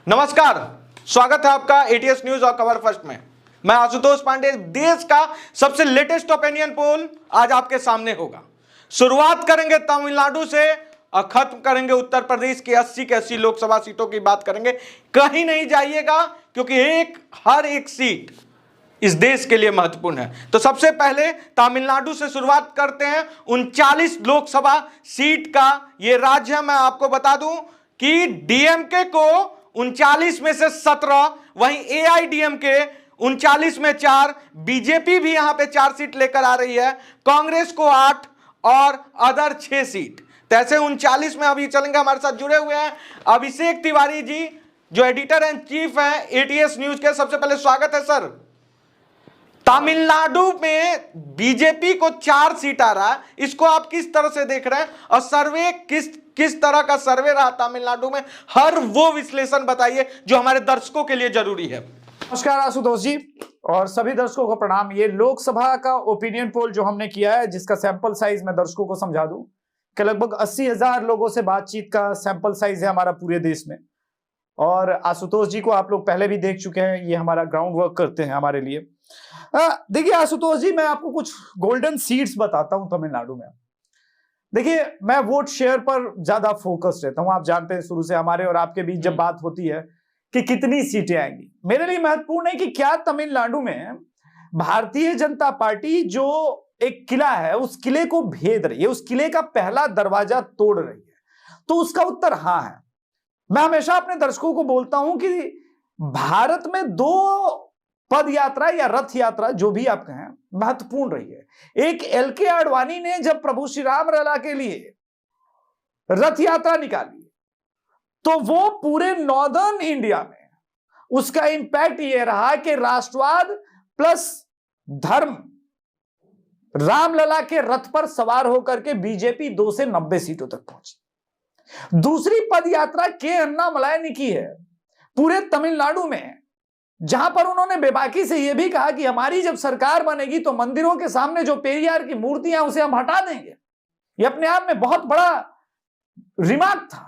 नमस्कार, स्वागत है आपका एटीएस न्यूज और कवर फर्स्ट में। मैं आशुतोष पांडे। देश का सबसे लेटेस्ट ओपिनियन पोल आज आपके सामने होगा। शुरुआत करेंगे तमिलनाडु से और खत्म करेंगे उत्तर प्रदेश की 80 के 80 लोकसभा सीटों की बात करेंगे। कहीं नहीं जाइएगा क्योंकि हर एक सीट इस देश के लिए महत्वपूर्ण है। तो सबसे पहले तमिलनाडु से शुरुआत करते हैं। 39 लोकसभा सीट का यह राज्य है। मैं आपको बता दूं कि डीएमके को 39 में से 17, वहीं एआईडीएमके 39 में 4, बीजेपी भी यहां पे 4 सीट लेकर आ रही है, कांग्रेस को 8 और अदर 6 सीट। तैसे 39 में अभी चलेंगे। हमारे साथ जुड़े हुए हैं अभिषेक तिवारी जी, जो एडिटर एंड चीफ हैं एटीएस न्यूज के। सबसे पहले स्वागत है सर। तमिलनाडु में बीजेपी को 4 सीट आ रहा है, इसको आप किस तरह से देख रहे हैं? और सर्वे किस तरह का सर्वे रहा तमिलनाडु में? हर वो विश्लेषण बताइए जो हमारे दर्शकों के लिए जरूरी है। नमस्कार आशुतोष जी और सभी दर्शकों को प्रणाम। ये लोकसभा का ओपिनियन पोल जो हमने किया है, जिसका सैंपल साइज मैं दर्शकों को समझा दूं कि लगभग 80,000 लोगों से बातचीत का सैंपल साइज है हमारा पूरे देश में। और आशुतोष जी को आप लोग पहले भी देख चुके हैं, ये हमारा ग्राउंड वर्क करते हैं हमारे लिए। देखिए आशुतोष जी, मैं आपको कुछ गोल्डन सीट्स बताता हूं तमिलनाडु में। देखिए, मैं वोट शेयर पर ज्यादा फोकस रहता हूं। आप जानते हैं शुरू से हमारे और आपके बीच जब बात होती है कि कितनी सीटें आएंगी, मेरे लिए महत्वपूर्ण है कि क्या तमिलनाडु में भारतीय जनता पार्टी जो एक किला है उस किले को भेद रही है, उस किले का पहला दरवाजा तोड़ रही है। तो उसका उत्तर हाँ है। मैं हमेशा अपने दर्शकों को बोलता हूं कि भारत में 2 पद यात्रा या रथ यात्रा, जो भी आप कहें, महत्वपूर्ण रही है। एक एलके आडवाणी ने जब प्रभु श्री राम लला के लिए रथ यात्रा निकाली तो वो पूरे नॉर्दर्न इंडिया में उसका इंपैक्ट ये रहा कि राष्ट्रवाद प्लस धर्म, रामलला के रथ पर सवार होकर के बीजेपी 2 से 90 सीटों तक पहुंची। दूसरी पद यात्रा के अन्नामलाई ने की है पूरे तमिलनाडु में, जहां पर उन्होंने बेबाकी से यह भी कहा कि हमारी जब सरकार बनेगी तो मंदिरों के सामने जो पेरियार की मूर्तियां उसे हम हटा देंगे। यह अपने आप में बहुत बड़ा रिमार्क था।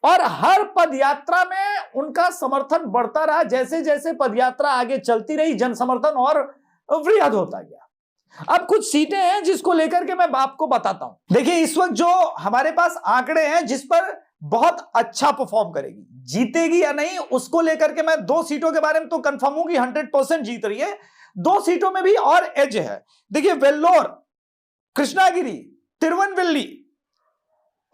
और हर पदयात्रा में उनका समर्थन बढ़ता रहा। जैसे जैसे पदयात्रा आगे चलती रही, जन समर्थन और वृहद होता गया। अब कुछ सीटें हैं जिसको लेकर के मैं आपको बताता हूं। देखिए, इस वक्त जो हमारे पास आंकड़े हैं जिस पर बहुत अच्छा परफॉर्म करेगी, जीतेगी या नहीं उसको लेकर के मैं 2 सीटों के बारे में तो कंफर्म हूं कि 100% जीत रही है। 2 सीटों में भी और एज है। देखिए, वेल्लोर, कृष्णागिरी, तिरुवनवेली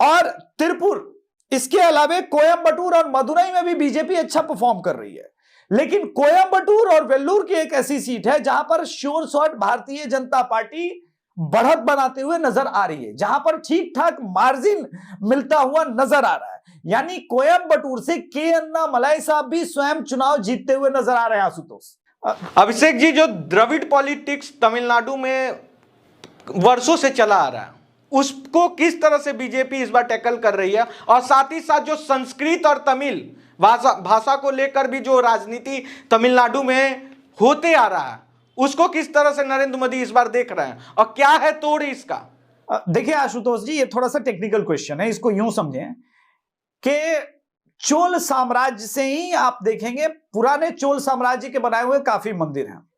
और तिरुपुर, इसके अलावे कोयंबटूर और मदुरई में भी बीजेपी अच्छा परफॉर्म कर रही है। लेकिन कोयंबटूर और वेल्लूर की एक ऐसी सीट है जहां पर sure shot Bharatiya Janata party बढ़त बनाते हुए नजर आ रही है, जहां पर ठीक ठाक मार्जिन मिलता हुआ नजर आ रहा है। यानी कोयंबटूर से के अन्नामलाई साहब भी स्वयं चुनाव जीतते हुए नजर आ रहे हैं। आशुतोष, अभिषेक जी, जो द्रविड़ पॉलिटिक्स तमिलनाडु में वर्षों से चला आ रहा है, उसको किस तरह से बीजेपी इस बार टैकल कर रही है? और साथ ही साथ जो संस्कृत और तमिल भाषा को लेकर भी जो राजनीति तमिलनाडु में होते आ रहा है, उसको किस तरह से नरेंद्र मोदी इस बार देख रहे हैं और क्या है तोड़ इसका? देखिए आशुतोष जी, ये थोड़ा सा टेक्निकल क्वेश्चन है। इसको यूं समझें कि चोल साम्राज्य से ही आप देखेंगे, पुराने चोल साम्राज्य के बनाए हुए काफी मंदिर हैं।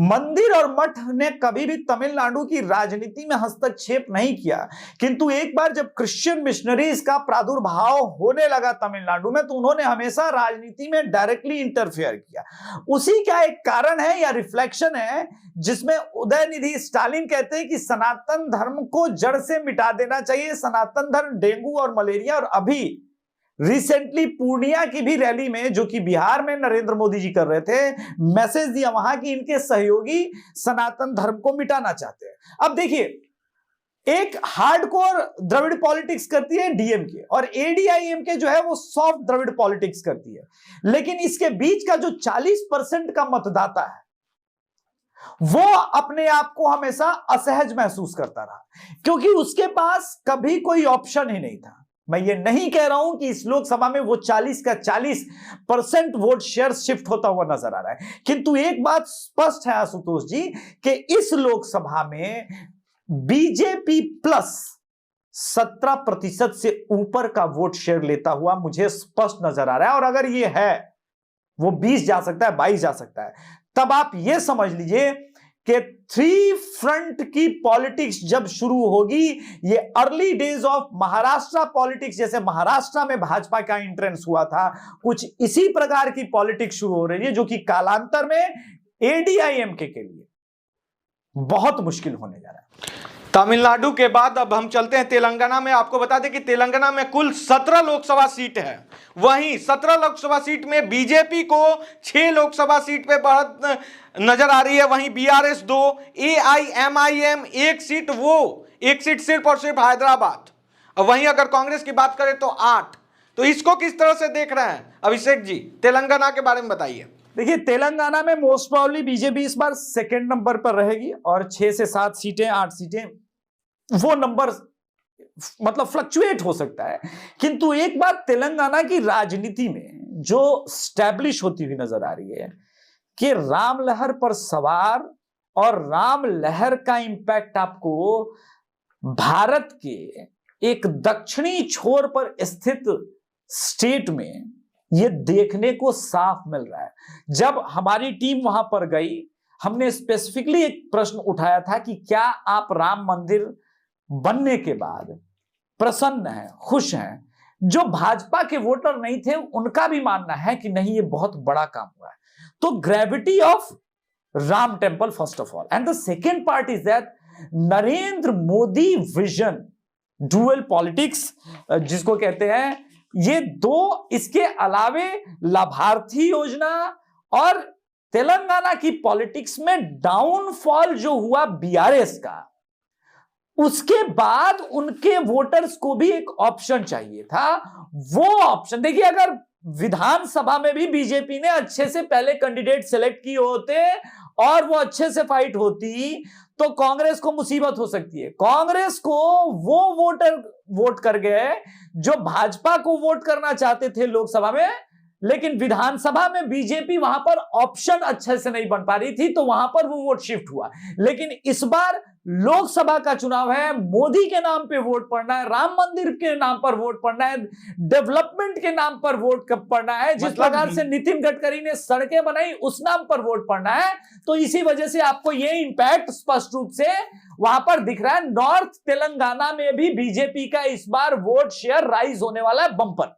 मंदिर और मठ ने कभी भी तमिलनाडु की राजनीति में हस्तक्षेप नहीं किया। किंतु एक बार जब क्रिश्चियन मिशनरीज का प्रादुर्भाव होने लगा तमिलनाडु में, तो उन्होंने हमेशा राजनीति में डायरेक्टली इंटरफेयर किया। उसी का एक कारण है या रिफ्लेक्शन है जिसमें उदयनिधि स्टालिन कहते हैं कि सनातन धर्म को जड़ से मिटा देना चाहिए। सनातन धर्म डेंगू और मलेरिया, और अभी रिसेंटली पूर्णिया की भी रैली में, जो कि बिहार में नरेंद्र मोदी जी कर रहे थे, मैसेज दिया वहां कि इनके सहयोगी सनातन धर्म को मिटाना चाहते हैं। अब देखिए, एक हार्डकोर द्रविड़ पॉलिटिक्स करती है डीएमके, और एडीआईएमके जो है वो सॉफ्ट द्रविड़ पॉलिटिक्स करती है। लेकिन इसके बीच का जो 40% का मतदाता है वो अपने आप को हमेशा असहज महसूस करता रहा, क्योंकि उसके पास कभी कोई ऑप्शन ही नहीं था। मैं ये नहीं कह रहा हूं कि इस लोकसभा में वो 40 का 40% वोट शेयर शिफ्ट होता हुआ नजर आ रहा है, किंतु एक बात स्पष्ट है आशुतोष जी कि इस लोकसभा में बीजेपी प्लस 17% से ऊपर का वोट शेयर लेता हुआ मुझे स्पष्ट नजर आ रहा है। और अगर ये है, वो 20 जा सकता है, 22 जा सकता है। तब आप ये समझ लीजिए कि 3 फ्रंट की पॉलिटिक्स जब शुरू होगी, ये early days of Maharashtra politics, जैसे महाराष्ट्र में भाजपा का एंट्रेंस हुआ था, कुछ इसी प्रकार की पॉलिटिक्स शुरू हो रही है, जो कि कालांतर में एडीआईएमके के लिए बहुत मुश्किल होने जा रहा है। तमिलनाडु के बाद अब हम चलते हैं तेलंगाना में। आपको बता दें कि तेलंगाना में कुल 17 लोकसभा सीट है। वहीं 17 लोकसभा सीट में बीजेपी को 6 लोकसभा सीट पे बढ़त नजर आ रही है। वहीं बीआरएस 2, एआईएमआईएम 1 सीट, वो 1 सीट सिर्फ और सिर्फ हैदराबाद। और वहीं अगर कांग्रेस की बात करें तो 8। तो इसको किस तरह से देख रहे हैं अभिषेक जी? तेलंगाना के बारे में बताइए। देखिए, तेलंगाना में मोस्ट प्रॉब्ली बीजेपी इस बार सेकंड नंबर पर रहेगी और 6 से 7 सीटें, 8 सीटें, वो नंबर मतलब फ्लक्चुएट हो सकता है। किंतु एक बात तेलंगाना की राजनीति में जो स्टैब्लिश होती हुई नजर आ रही है कि राम लहर पर सवार और राम लहर का इंपैक्ट आपको भारत के एक दक्षिणी छोर पर स्थित स्टेट में ये देखने को साफ मिल रहा है। जब हमारी टीम वहां पर गई, हमने स्पेसिफिकली एक प्रश्न उठाया था कि क्या आप राम मंदिर बनने के बाद प्रसन्न हैं, खुश हैं? जो भाजपा के वोटर नहीं थे, उनका भी मानना है कि नहीं, ये बहुत बड़ा काम हुआ है। तो gravity of Ram temple first of all, and the second part is that Narendra Modi vision, dual politics जिसको कहते हैं, ये दो, इसके अलावे लाभार्थी योजना और तेलंगाना की पॉलिटिक्स में डाउनफॉल जो हुआ बीआरएस का, उसके बाद उनके वोटर्स को भी एक ऑप्शन चाहिए था। वो ऑप्शन देखिए, अगर विधानसभा में भी बीजेपी ने अच्छे से पहले कैंडिडेट सेलेक्ट किए होते और वो अच्छे से फाइट होती, तो कांग्रेस को मुसीबत हो सकती है। कांग्रेस को वो वोटर वोट कर गए जो भाजपा को वोट करना चाहते थे लोकसभा में, लेकिन विधानसभा में बीजेपी वहां पर ऑप्शन अच्छे से नहीं बन पा रही थी, तो वहां पर वो वोट शिफ्ट हुआ। लेकिन इस बार लोकसभा का चुनाव है, मोदी के नाम पे वोट पड़ना है, राम मंदिर के नाम पर वोट पड़ना है, डेवलपमेंट के नाम पर वोट पड़ना है, जिस प्रकार से नितिन गडकरी ने सड़कें बनाई उस नाम पर वोट पड़ना है। तो इसी वजह से आपको ये इंपैक्ट स्पष्ट रूप से वहां पर दिख रहा है। नॉर्थ तेलंगाना में भी बीजेपी का इस बार वोट शेयर राइज होने वाला है बम्पर।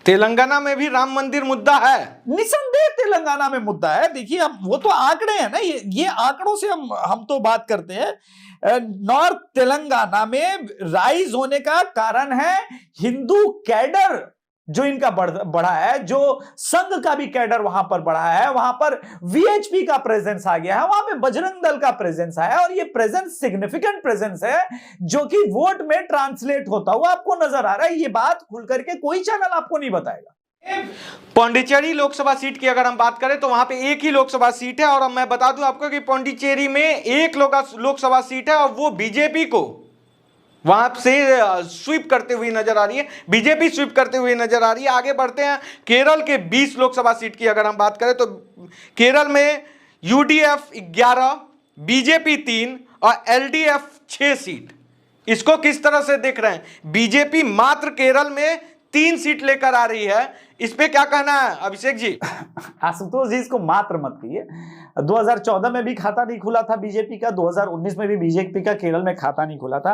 तेलंगाना में भी राम मंदिर मुद्दा है, निसंदेह तेलंगाना में मुद्दा है। देखिए, हम वो तो आंकड़े हैं ना, ये आंकड़ों से हम तो बात करते हैं। नॉर्थ तेलंगाना में राइज होने का कारण है हिंदू कैडर जो इनका बढ़ा है, जो संघ का भी कैडर वहां पर बढ़ा है, वहां पर वीएचपी का प्रेजेंस आ गया है, वहां पे बजरंग दल का प्रेजेंस आया, और ये प्रेजेंस सिग्निफिकेंट प्रेजेंस है जो कि वोट में ट्रांसलेट होता हुआ आपको नजर आ रहा है। ये बात खुल करके कोई चैनल आपको नहीं बताएगा। पौंडीचेरी लोकसभा सीट की अगर हम बात करें तो वहां पे एक ही लोकसभा सीट है, और अब मैं बता दूं आपको कि पौंडीचेरी में एक लोकसभा सीट है और वो बीजेपी को वहां से स्वीप करते हुए नजर आ रही है, बीजेपी स्वीप करते हुए नजर आ रही है। आगे बढ़ते हैं, केरल के 20 लोकसभा सीट की अगर हम बात करें तो केरल में यूडीएफ 11, बीजेपी 3 और एलडीएफ 6 सीट। इसको किस तरह से देख रहे हैं? बीजेपी मात्र केरल में 3 सीट लेकर आ रही है, इस पे क्या कहना है अभिषेक जी? आशुतोष जी, इसको मात्र मत कहिए। 2014 में भी खाता नहीं खुला था बीजेपी का, 2019 में भी बीजेपी का केरल में खाता नहीं खुला था।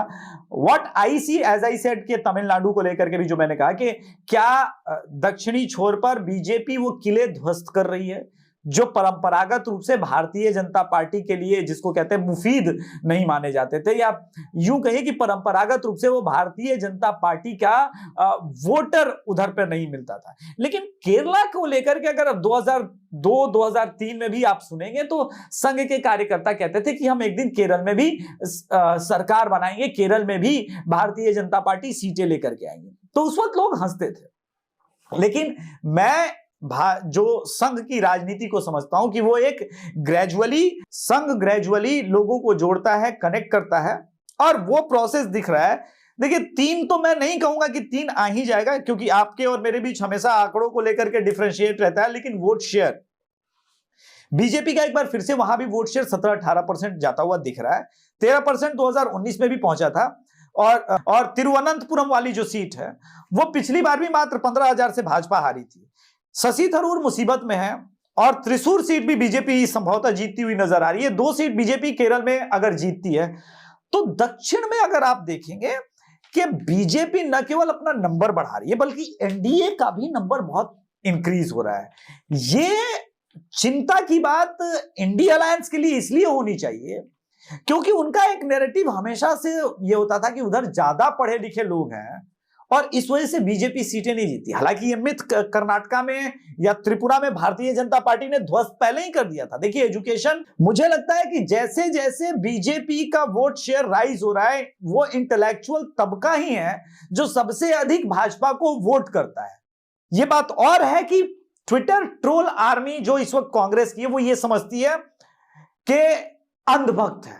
What I see as I said के तमिलनाडु को लेकर के भी जो मैंने कहा कि क्या दक्षिणी छोर पर बीजेपी वो किले ध्वस्त कर रही है जो परंपरागत रूप से भारतीय जनता पार्टी के लिए, जिसको कहते हैं मुफीद नहीं माने जाते थे, या यूं कहिए कि परंपरागत रूप से वो भारतीय जनता पार्टी का वोटर उधर पर नहीं मिलता था। लेकिन केरला को लेकर के अगर 2002-2003 में भी आप सुनेंगे तो संघ के कार्यकर्ता कहते थे कि हम एक दिन केरल में भी सरकार बनाएंगे, केरल में भी भारतीय जनता पार्टी सीटें लेकर के आएंगे। तो उस वक्त लोग हंसते थे। लेकिन मैं जो संघ की राजनीति को समझता हूं कि वो एक संघ ग्रेजुअली लोगों को जोड़ता है, कनेक्ट करता है, और वो प्रोसेस दिख रहा है। देखिए, 3 तो मैं नहीं कहूंगा कि 3 आ ही जाएगा, क्योंकि आपके और मेरे बीच हमेशा आंकड़ों को लेकर के डिफरेंशिएट रहता है, लेकिन वोट शेयर बीजेपी का एक बार फिर से वहां भी वोट शेयर 17-18% जाता हुआ दिख रहा है। 13% 2019 में भी पहुंचा था, और तिरुवनंतपुरम वाली जो सीट है वो पिछली बार भी मात्र 15,000 से भाजपा हारी थी। शशि थरूर मुसीबत में है और त्रिशूर सीट भी बीजेपी संभवतः जीतती हुई नजर आ रही है। 2 सीट बीजेपी केरल में अगर जीतती है तो दक्षिण में अगर आप देखेंगे कि बीजेपी न केवल अपना नंबर बढ़ा रही है बल्कि एनडीए का भी नंबर बहुत इंक्रीज हो रहा है। ये चिंता की बात इंडिया अलायंस के लिए इसलिए होनी चाहिए क्योंकि उनका एक नैरेटिव हमेशा से ये होता था कि उधर ज्यादा पढ़े लिखे लोग हैं और इस वजह से बीजेपी सीटें नहीं जीती। हालांकि ये मिथ कर्नाटका में या त्रिपुरा में भारतीय जनता पार्टी ने ध्वस्त पहले ही कर दिया था। देखिए एजुकेशन, मुझे लगता है कि जैसे जैसे बीजेपी का वोट शेयर राइज हो रहा है वो इंटेलेक्चुअल तबका ही है जो सबसे अधिक भाजपा को वोट करता है। ये बात और है कि ट्विटर ट्रोल आर्मी जो इस वक्त कांग्रेस की है वो ये समझती है कि अंधभक्त है,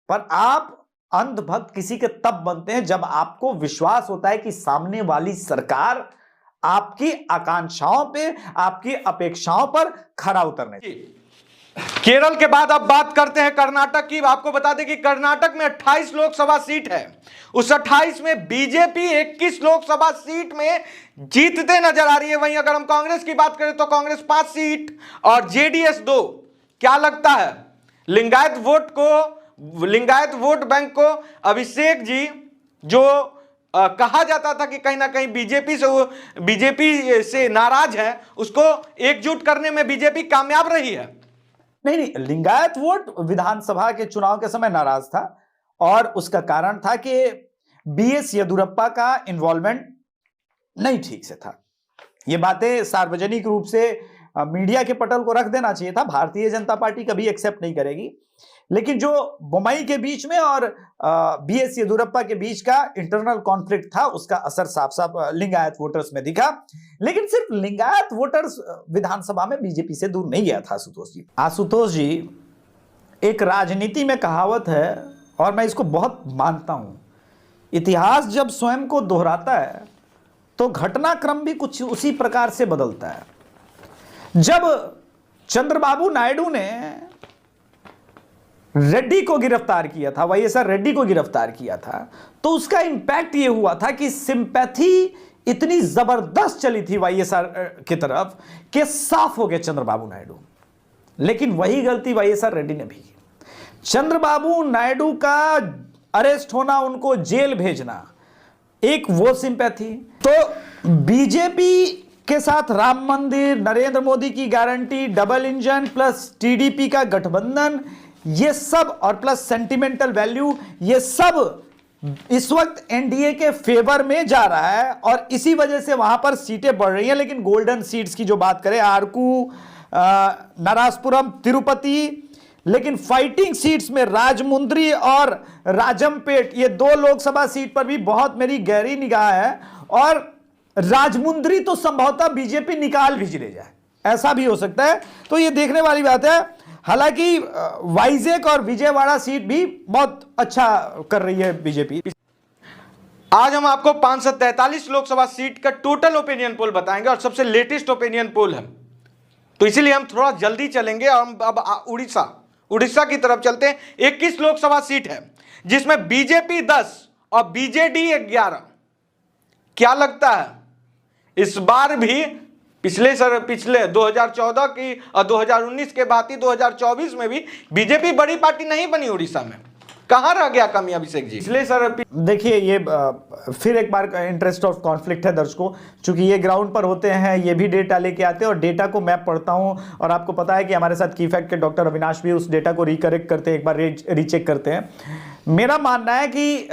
पर आप अंधभक्त किसी के तब बनते हैं जब आपको विश्वास होता है कि सामने वाली सरकार आपकी आकांक्षाओं पे, आपकी अपेक्षाओं पर खरा उतरने। केरल के बाद अब बात करते हैं कर्नाटक की। आपको बता दें कि कर्नाटक में 28 लोकसभा सीट है, उस 28 में बीजेपी 21 लोकसभा सीट में जीतते नजर आ रही है। वहीं अगर हम कांग्रेस की बात करें तो कांग्रेस 5 सीट और जेडीएस 2। क्या लगता है लिंगायत वोट बैंक को अभिषेक जी जो कहा जाता था कि कहीं ना कहीं बीजेपी से नाराज है, उसको एकजुट करने में बीजेपी कामयाब रही है? नहीं, लिंगायत वोट विधानसभा के चुनाव के समय नाराज था और उसका कारण था कि बीएस येदियुरप्पा का इन्वॉल्वमेंट नहीं ठीक से था। ये बातें सार्वजनिक रूप से मीडिया के पटल को रख देना चाहिए था। भारतीय जनता पार्टी कभी एक्सेप्ट नहीं करेगी, लेकिन जो बोम्मई के बीच में और बीएस येदियुरप्पा के बीच का इंटरनल कॉन्फ्लिक्ट था उसका असर साफ साफ लिंगायत वोटर्स में दिखा। लेकिन सिर्फ लिंगायत वोटर्स विधानसभा में बीजेपी से दूर नहीं गया था। आशुतोष जी, एक राजनीति में कहावत है और मैं इसको बहुत मानता हूं, इतिहास जब स्वयं को दोहराता है तो घटनाक्रम भी कुछ उसी प्रकार से बदलता है। जब चंद्रबाबू नायडू ने रेड्डी को गिरफ्तार किया था, वाईएसआर रेड्डी को गिरफ्तार किया था, तो उसका इंपैक्ट यह हुआ था कि सिंपैथी इतनी जबरदस्त चली थी वाईएसआर की तरफ कि साफ हो गए चंद्रबाबू नायडू। लेकिन वही गलती वाईएसआर रेड्डी ने भी की। चंद्रबाबू नायडू का अरेस्ट होना, उनको जेल भेजना, एक वो सिंपैथी। तो बीजेपी के साथ राम मंदिर, नरेंद्र मोदी की guarantee, double engine plus TDP का गठबंधन, ये सब और प्लस सेंटिमेंटल वैल्यू, ये सब इस वक्त एनडीए के फेवर में जा रहा है और इसी वजह से वहां पर सीटें बढ़ रही हैं। लेकिन गोल्डन सीट्स की जो बात करें, आरकू, नरासपुरम, तिरुपति, लेकिन फाइटिंग सीट्स में राजमुंद्री और राजमपेट, ये 2 लोकसभा सीट पर भी बहुत मेरी गहरी निगाह है और राजमुंद्री तो संभवतः बीजेपी निकाल भी ले जाए, ऐसा भी हो सकता है। तो ये देखने वाली बात है। हालांकि वाइजेक और विजयवाड़ा सीट भी बहुत अच्छा कर रही है बीजेपी। आज हम आपको 543 लोकसभा सीट का टोटल ओपिनियन पोल बताएंगे और सबसे लेटेस्ट ओपिनियन पोल है, तो इसीलिए हम थोड़ा जल्दी चलेंगे। और हम अब उड़ीसा की तरफ चलते हैं। 21 लोकसभा सीट है जिसमें बीजेपी 10 और बीजेडी 11। क्या लगता है इस बार भी पिछले 2014 की और 2019 के बाद ही 2024 में भी बीजेपी बड़ी पार्टी नहीं बनी उड़ीसा में? कहां रह गया कमी अभिषेक जी? देखिए, ये फिर एक बार इंटरेस्ट ऑफ कॉन्फ्लिक्ट है दर्शकों, चूंकि ये ग्राउंड पर होते हैं, ये भी डेटा लेके आते हैं और डेटा को मैं पढ़ता हूं और आपको पता है कि हमारे साथ की फैक्ट के डॉक्टर अविनाश भी उस डेटा को रिकरेक्ट करते हैं, एक बार रीचेक करते हैं। मेरा मानना है कि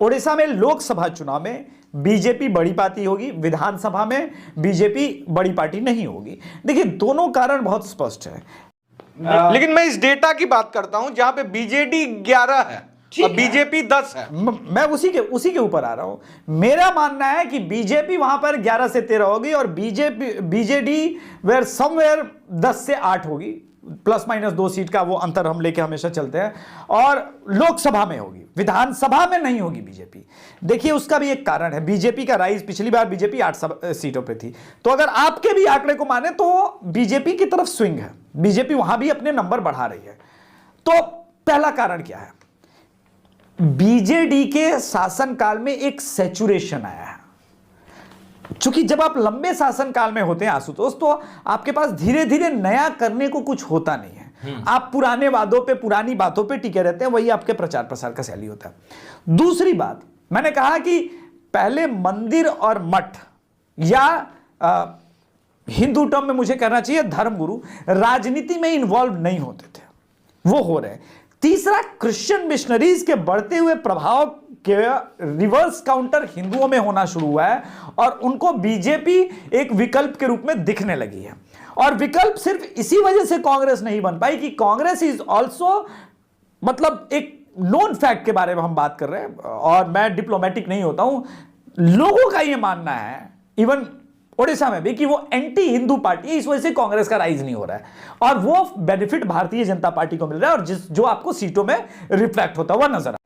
उड़ीसा में लोकसभा चुनाव में बीजेपी बड़ी पार्टी होगी, विधानसभा में बीजेपी बड़ी पार्टी नहीं होगी। देखिए, दोनों कारण बहुत स्पष्ट है। लेकिन मैं इस डेटा की बात करता हूं जहां पे बीजेडी 11 है और बीजेपी 10 है। मैं उसी के ऊपर आ रहा हूं। मेरा मानना है कि बीजेपी वहां पर 11 से 13 होगी और बीजेडी वेयर समवेयर 10 से 8 होगी, प्लस माइनस 2 सीट का वो अंतर हम लेके हमेशा चलते हैं, और लोकसभा में होगी, विधानसभा में नहीं होगी बीजेपी। देखिए, उसका भी एक कारण है। बीजेपी का राइज, पिछली बार बीजेपी 8 सीटों पे थी, तो अगर आपके भी आंकड़े को माने तो बीजेपी की तरफ स्विंग है, बीजेपी वहां भी अपने नंबर बढ़ा रही है। तो पहला कारण क्या है? बीजेडी के शासनकाल में एक सैचुरेशन आया है। क्योंकि जब आप लंबे शासनकाल में होते हैं आशुतोष, तो आपके पास धीरे धीरे नया करने को कुछ होता नहीं है। आप पुराने वादों पे, पुरानी बातों पे टिके रहते हैं, वही आपके प्रचार प्रसार का शैली होता है। दूसरी बात, मैंने कहा कि पहले मंदिर और मठ, या हिंदू टर्म में मुझे कहना चाहिए धर्मगुरु, राजनीति में इन्वॉल्व नहीं होते थे, वो हो रहे हैं। तीसरा, क्रिश्चियन मिशनरीज के बढ़ते हुए प्रभाव के रिवर्स काउंटर हिंदुओं में होना शुरू हुआ है और उनको बीजेपी एक विकल्प के रूप में दिखने लगी है। और विकल्प सिर्फ इसी वजह से कांग्रेस नहीं बन पाई कि कांग्रेस इज ऑल्सो, मतलब एक नोन फैक्ट के बारे में हम बात कर रहे हैं, और मैं डिप्लोमेटिक नहीं होता हूं, लोगों का यह मानना है, इवन ओडिशा में भी, कि वो एंटी हिंदू पार्टी है, इस वजह से कांग्रेस का राइज नहीं हो रहा है। और वो बेनिफिट भारतीय जनता पार्टी को मिल रहा है, और जो आपको सीटों में रिफ्लेक्ट होता हुआ नजर